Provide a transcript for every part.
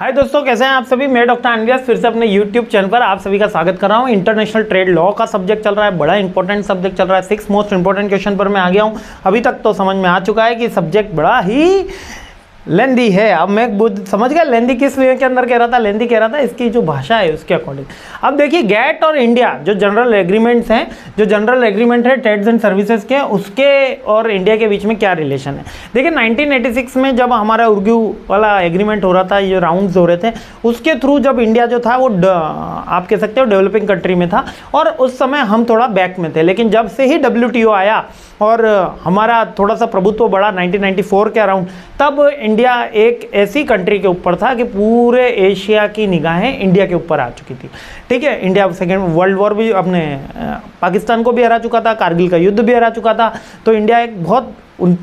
हाय दोस्तों, कैसे हैं आप सभी। मैं डॉक्टर अनव्यास फिर से अपने यूट्यूब चैनल पर आप सभी का स्वागत कर रहा हूं। इंटरनेशनल ट्रेड लॉ का सब्जेक्ट चल रहा है, बड़ा इंपॉर्टेंट सब्जेक्ट चल रहा है। 6 मोस्ट इंपॉर्टेंट क्वेश्चन पर मैं आ गया हूं। अभी तक तो समझ में आ चुका है कि सब्जेक्ट बड़ा ही लेंदी है। अब मैं समझ गया लेंदी किस वे के अंदर कह रहा था। लेंदी कह रहा था इसकी जो भाषा है उसके अकॉर्डिंग। अब देखिए, गेट और इंडिया जो जनरल एग्रीमेंट्स हैं, जो जनरल एग्रीमेंट है ट्रेड्स एंड सर्विसेज के, उसके और इंडिया के बीच में क्या रिलेशन है। देखिए 1986 में जब हमारा उर्ग्यू वाला एग्रीमेंट हो रहा था, ये राउंड्स हो रहे थे, उसके थ्रू जब इंडिया जो था वो आप कह सकते हो डेवलपिंग कंट्री में था और उस समय हम थोड़ा बैक में थे। लेकिन जब से ही WTO आया और हमारा थोड़ा सा प्रभुत्व बढ़ा 1994 के अराउंड, तब इंडिया एक ऐसी कंट्री के ऊपर था कि पूरे एशिया की निगाहें इंडिया के ऊपर आ चुकी थी। ठीक है, इंडिया सेकेंड वर्ल्ड वॉर भी अपने पाकिस्तान को भी हरा चुका था, कारगिल का युद्ध भी हरा चुका था, तो इंडिया एक बहुत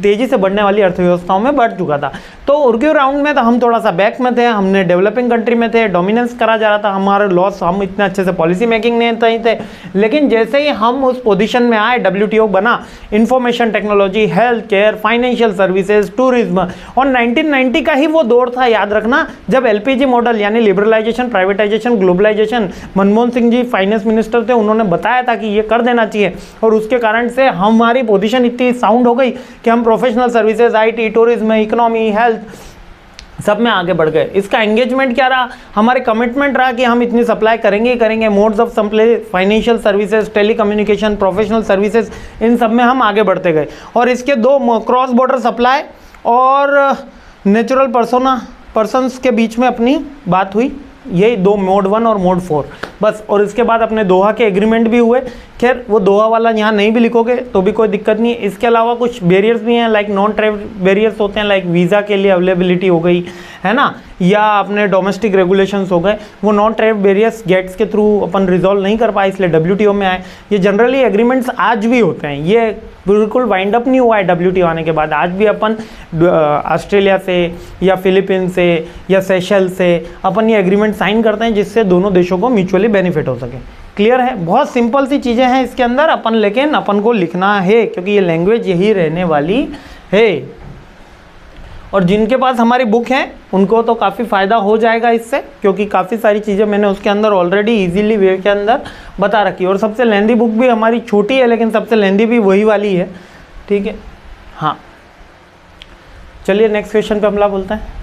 तेजी से बढ़ने वाली अर्थव्यवस्थाओं में बढ़ चुका था। तो उर्ग्यू राउंड में तो हम थोड़ा सा बैक में थे, हमने डेवलपिंग कंट्री में थे, डोमिनेंस करा जा रहा था, हमारे लॉस, हम इतने अच्छे से पॉलिसी मेकिंग नहीं थे। लेकिन जैसे ही हम उस पोजीशन में आए, WTO बना, information technology, health care, financial services, tourism, और 1990 का ही वो दौर था, याद रखना, जब LPG मॉडल यानी liberalisation, privatisation, globalisation, Manmohan Singh ji finance minister थे, उन्होंने बताया था कि ये कर देना चाहिए। और उसके कारण से हमारी पोजीशन इतनी साउंड हो गई कि हम professional services, IT, tourism, economy, health सब में आगे बढ़ गए। इसका एंगेजमेंट क्या रहा, हमारे कमिटमेंट रहा कि हम इतनी सप्लाई करेंगे ही करेंगे। Modes of supply, financial services, telecommunication, professional services, इन सब में हम आगे बढ़ते गए। और इसके दो क्रॉस बॉर्डर सप्लाई और नेचुरल पर्सन्स के बीच में अपनी बात हुई, यही दो, मोड 1 और मोड 4 बस। और इसके बाद अपने दोहा के एग्रीमेंट भी हुए। खैर वो दोहा वाला यहाँ नहीं भी लिखोगे तो भी कोई दिक्कत नहीं है। इसके अलावा कुछ बैरियर्स भी हैं, लाइक नॉन ट्रेड बैरियर्स होते हैं, लाइक वीज़ा के लिए अवेलेबिलिटी हो गई है ना, या अपने डोमेस्टिक रेगुलेशंस हो गए। वो नॉन ट्रेड बैरियर्स गेट्स के थ्रू अपन रिजॉल्व नहीं कर पाए, इसलिए WTO में आए। ये जनरली एग्रीमेंट्स आज भी होते हैं, ये बिल्कुल वाइंड अप नहीं हुआ है WTO आने के बाद। आज भी अपन ऑस्ट्रेलिया से या फिलीपींस से या सेशल से अपन ये एग्रीमेंट साइन करते हैं, जिससे दोनों देशों को म्यूचुअली बेनिफिट हो सके। क्लियर है, बहुत सिंपल सी चीज़ें हैं इसके अंदर अपन, लेकिन अपन को लिखना है क्योंकि ये लैंग्वेज यही रहने वाली है। और जिनके पास हमारी बुक है उनको तो काफ़ी फ़ायदा हो जाएगा इससे, क्योंकि काफ़ी सारी चीज़ें मैंने उसके अंदर ऑलरेडी इजीली वे के अंदर बता रखी है। और सबसे लेंदी बुक भी हमारी छोटी है, लेकिन सबसे लेंदी भी वही वाली है। ठीक है, हाँ, चलिए नेक्स्ट क्वेश्चन पे हमला बोलते हैं।